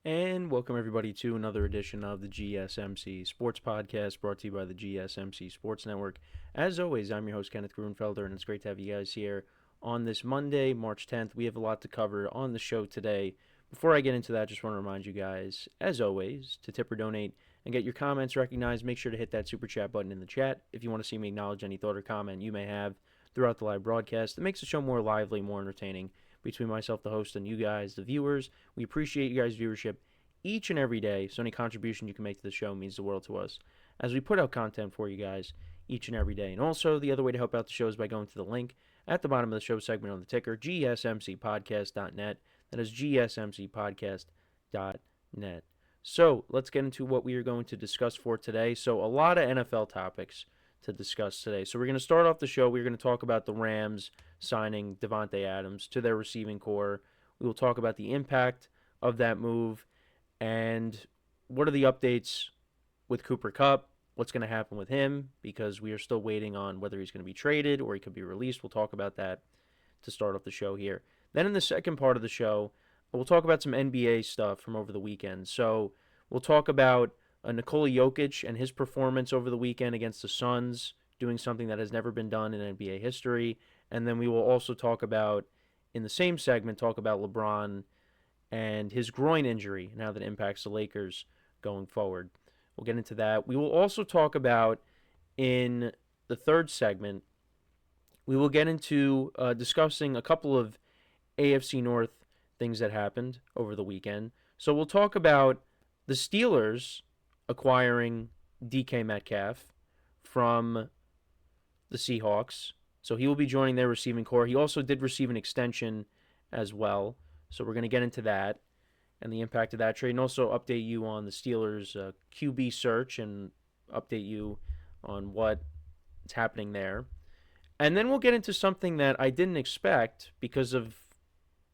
And welcome everybody to another edition of the GSMC Sports Podcast brought to you by the GSMC Sports Network. As always, I'm your host Kenneth Grunfelder, and it's great to have you guys here on this Monday, March 10th. We have a lot to cover on the show today. Before I get into that, just want to remind you guys, as always, to tip or donate and get your comments recognized. Make sure to hit that super chat button in the chat if you want to see me acknowledge any thought or comment you may have throughout the live broadcast. It makes the show more lively, more entertaining between myself, the host, and you guys, the viewers. We appreciate you guys' viewership each and every day, so any contribution you can make to the show means the world to us as we put out content for you guys each and every day. And also, the other way to help out the show is by going to the link at the bottom of the show segment on the ticker, gsmcpodcast.net. That is gsmcpodcast.net. So, let's get into what we are going to discuss for today. So, a lot of NFL topics to discuss today. So, we're going to start off the show. We're going to talk about the Rams signing Davante Adams to their receiving core. We will talk about the impact of that move and what are the updates with Cooper Kupp. What's going to happen with him, because we are still waiting on whether he's going to be traded or he could be released. We'll talk about that to start off the show here. Then in the second part of the show, we'll talk about some NBA stuff from over the weekend. So we'll talk about Nikola Jokic and his performance over the weekend against the Suns, doing something that has never been done in NBA history. And then we will also talk about, in the same segment, talk about LeBron and his groin injury and how that impacts the Lakers going forward. We'll get into that. We will also talk about, in the third segment, we will get into discussing a couple of AFC North things that happened over the weekend. So we'll talk about the Steelers acquiring DK Metcalf from the Seahawks. So he will be joining their receiving core. He also did receive an extension as well. So we're going to get into that and the impact of that trade, and also update you on the Steelers' QB search and update you on what's happening there. And then we'll get into something that I didn't expect because of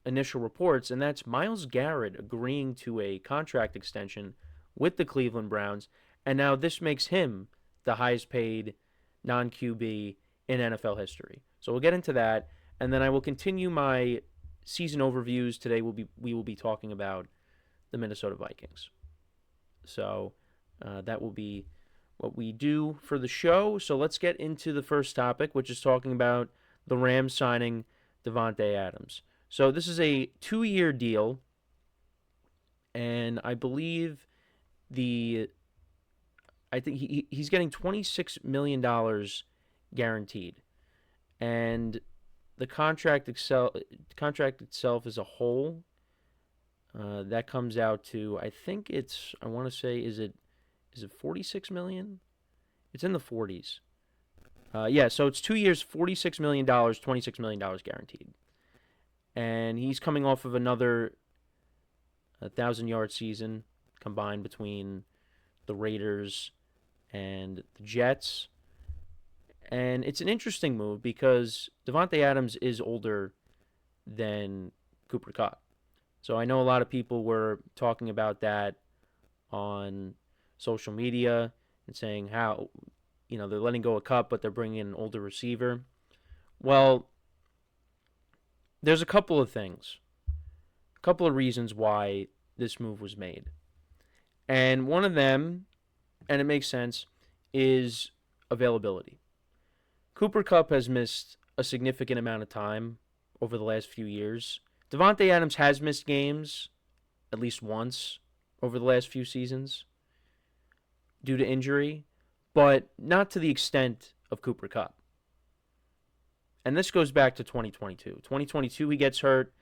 initial reports, and that's Myles Garrett agreeing to a contract extension with the Cleveland Browns, and now this makes him the highest paid non-QB in NFL history. So we'll get into that, and then I will continue my season overviews. Today we will be talking about the Minnesota Vikings. So that will be what we do for the show. So let's get into the first topic, which is talking about the Rams signing Davante Adams. So this is a 2-year deal, and I believe I think he's getting $26 million guaranteed, and the contract itself as a whole, that comes out to, I think I want to say, is it 46 million? It's in the 40s. Yeah, so it's 2 years, $46 million, $26 million guaranteed. And he's coming off of another 1,000-yard season combined between the Raiders and the Jets. And it's an interesting move because Davante Adams is older than Cooper Kupp. So I know a lot of people were talking about that on social media and saying how, they're letting go of Kupp, but they're bringing in an older receiver. Well, there's a couple of things, a couple of reasons why this move was made. And one of them, and it makes sense, is availability. Cooper Kupp has missed a significant amount of time over the last few years. Davante Adams has missed games at least once over the last few seasons due to injury, but not to the extent of Cooper Kupp. And this goes back to 2022. 2022, he gets hurt,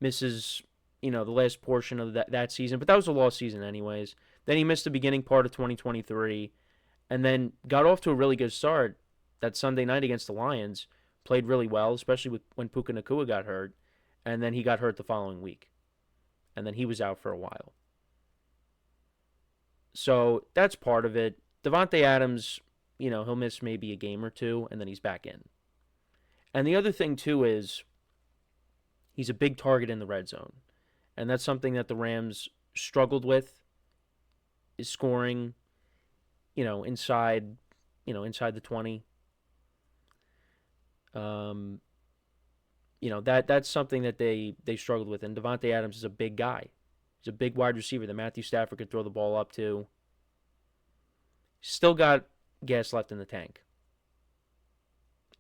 misses, the last portion of that season, but that was a lost season anyways. Then he missed the beginning part of 2023, and then got off to a really good start that Sunday night against the Lions. Played really well, especially when Puka Nacua got hurt, and then he got hurt the following week. And then he was out for a while. So that's part of it. Davante Adams, he'll miss maybe a game or two, and then he's back in. And the other thing, too, is he's a big target in the red zone. And that's something that the Rams struggled with, is scoring, inside the 20. That's something that they struggled with. And Davante Adams is a big guy. He's a big wide receiver that Matthew Stafford could throw the ball up to. Still got gas left in the tank.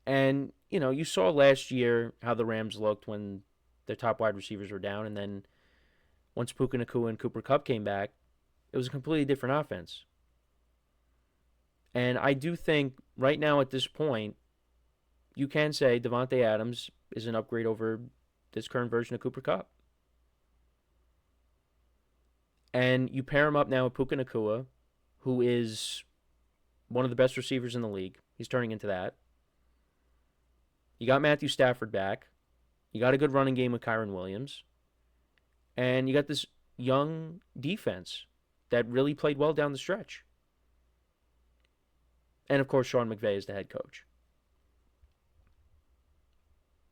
And, you saw last year how the Rams looked when their top wide receivers were down. And then once Puka Nacua and Cooper Kupp came back, it was a completely different offense. And I do think right now at this point, you can say Davante Adams is an upgrade over this current version of Cooper Kupp. And you pair him up now with Puka Nacua, who is one of the best receivers in the league. He's turning into that. You got Matthew Stafford back. You got a good running game with Kyren Williams. And you got this young defense that really played well down the stretch. And, of course, Sean McVay is the head coach.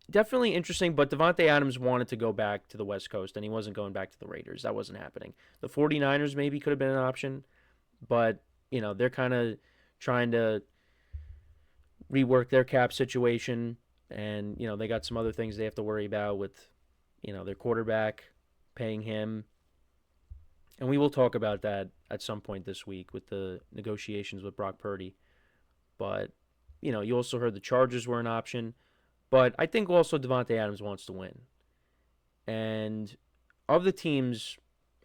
Definitely interesting, but Davante Adams wanted to go back to the West Coast, and he wasn't going back to the Raiders. That wasn't happening. The 49ers maybe could have been an option, but, they're kind of trying to rework their cap situation, and, they got some other things they have to worry about with, their quarterback, paying him. And we will talk about that at some point this week with the negotiations with Brock Purdy. But, you also heard the Chargers were an option. But I think also Davante Adams wants to win. And of the teams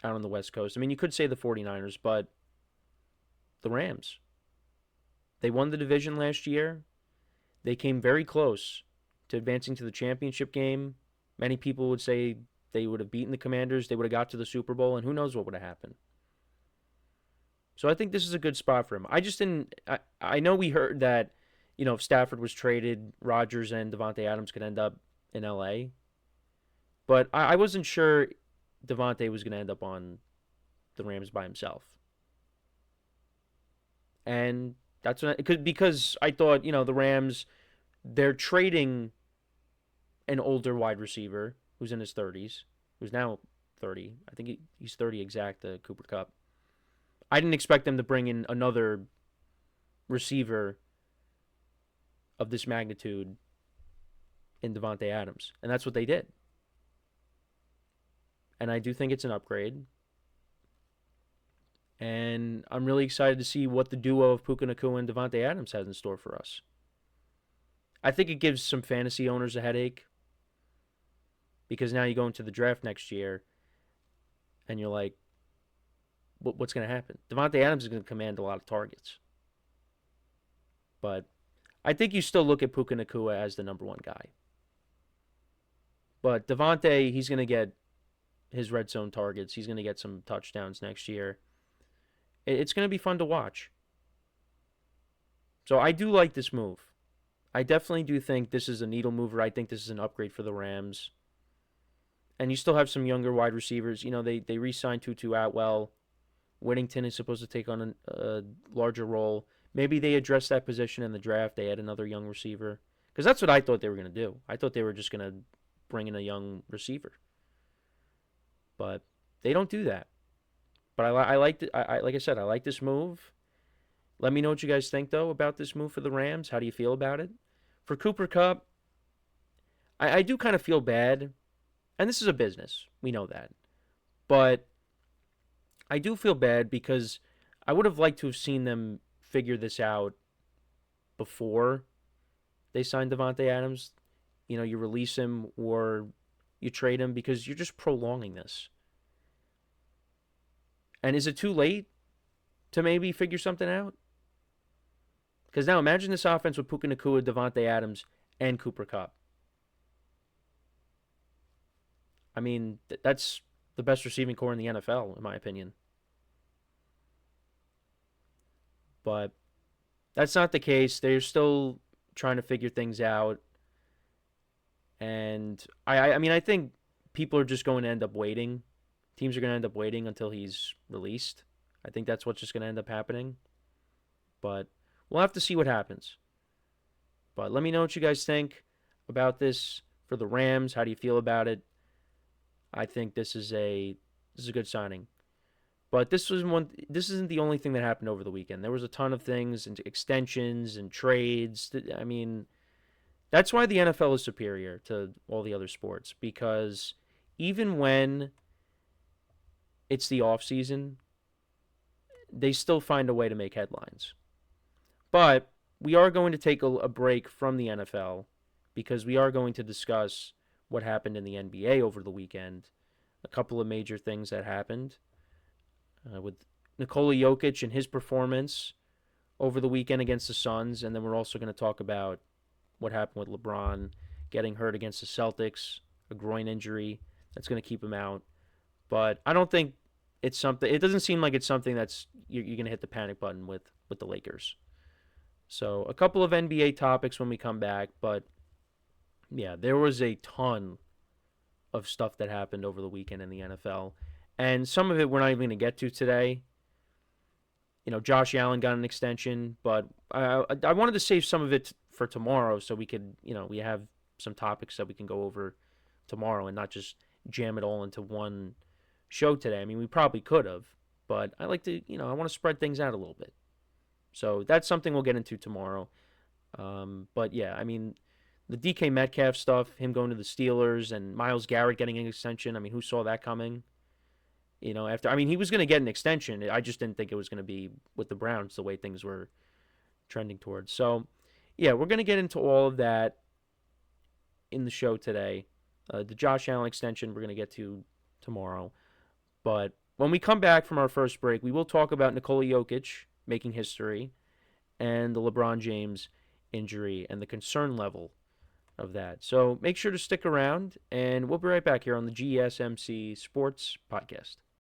out on the West Coast, you could say the 49ers, but the Rams. They won the division last year. They came very close to advancing to the championship game. Many people would say they would have beaten the Commanders. They would have got to the Super Bowl, and who knows what would have happened. So I think this is a good spot for him. I know we heard that, if Stafford was traded, Rodgers and Davante Adams could end up in L.A. But I wasn't sure Davante was going to end up on the Rams by himself. And that's because I thought, the Rams, they're trading an older wide receiver who's in his 30s, who's now 30. I think he's 30 exact, Cooper Kupp. I didn't expect them to bring in another receiver of this magnitude in Davante Adams. And that's what they did. And I do think it's an upgrade. And I'm really excited to see what the duo of Puka Nacua and Davante Adams has in store for us. I think it gives some fantasy owners a headache. Because now you go into the draft next year and you're like, what's going to happen? Davante Adams is going to command a lot of targets. But I think you still look at Puka Nacua as the number one guy. But Davante, he's going to get his red zone targets. He's going to get some touchdowns next year. It's going to be fun to watch. So I do like this move. I definitely do think this is a needle mover. I think this is an upgrade for the Rams. And you still have some younger wide receivers. They re-signed Tutu Atwell. Whittington is supposed to take on a larger role. Maybe they address that position in the draft. They add another young receiver. Because that's what I thought they were going to do. I thought they were just going to bring in a young receiver. But they don't do that. But I like I said, I like this move. Let me know what you guys think, though, about this move for the Rams. How do you feel about it? For Cooper Kupp, I do kind of feel bad. And this is a business. We know that. But I do feel bad because I would have liked to have seen them figure this out before they signed Davante Adams. You release him or you trade him because you're just prolonging this. And is it too late to maybe figure something out? Because now imagine this offense with Puka Nacua, Davante Adams, and Cooper Kupp. That's the best receiving core in the NFL, in my opinion. But that's not the case. They're still trying to figure things out. And I think people are just going to end up waiting. Teams are going to end up waiting until he's released. I think that's what's just going to end up happening. But we'll have to see what happens. But let me know what you guys think about this for the Rams. How do you feel about it? I think this is a good signing. But this isn't the only thing that happened over the weekend. There was a ton of things and extensions and trades. That's why the NFL is superior to all the other sports, because even when it's the off season, they still find a way to make headlines. But we are going to take a break from the NFL because we are going to discuss what happened in the NBA over the weekend. A couple of major things that happened with Nikola Jokic and his performance over the weekend against the Suns, and then we're also going to talk about what happened with LeBron getting hurt against the Celtics, a groin injury that's going to keep him out. But I don't think it's something. It doesn't seem like it's something that's you're going to hit the panic button with the Lakers. So a couple of NBA topics when we come back, but yeah, there was a ton of stuff that happened over the weekend in the NFL, and some of it we're not even going to get to today. Josh Allen got an extension, but I wanted to save some of it for tomorrow so we could, we have some topics that we can go over tomorrow and not just jam it all into one show today. I mean, we probably could have, but I like to, I want to spread things out a little bit. So that's something we'll get into tomorrow. But yeah, I mean, the DK Metcalf stuff, him going to the Steelers, and Myles Garrett getting an extension. I mean, who saw that coming? He was going to get an extension. I just didn't think it was going to be with the Browns the way things were trending towards. So, yeah, we're going to get into all of that in the show today. The Josh Allen extension we're going to get to tomorrow. But when we come back from our first break, we will talk about Nikola Jokic making history and the LeBron James injury and the concern level of that. So make sure to stick around, and we'll be right back here on the GSMC Sports Podcast.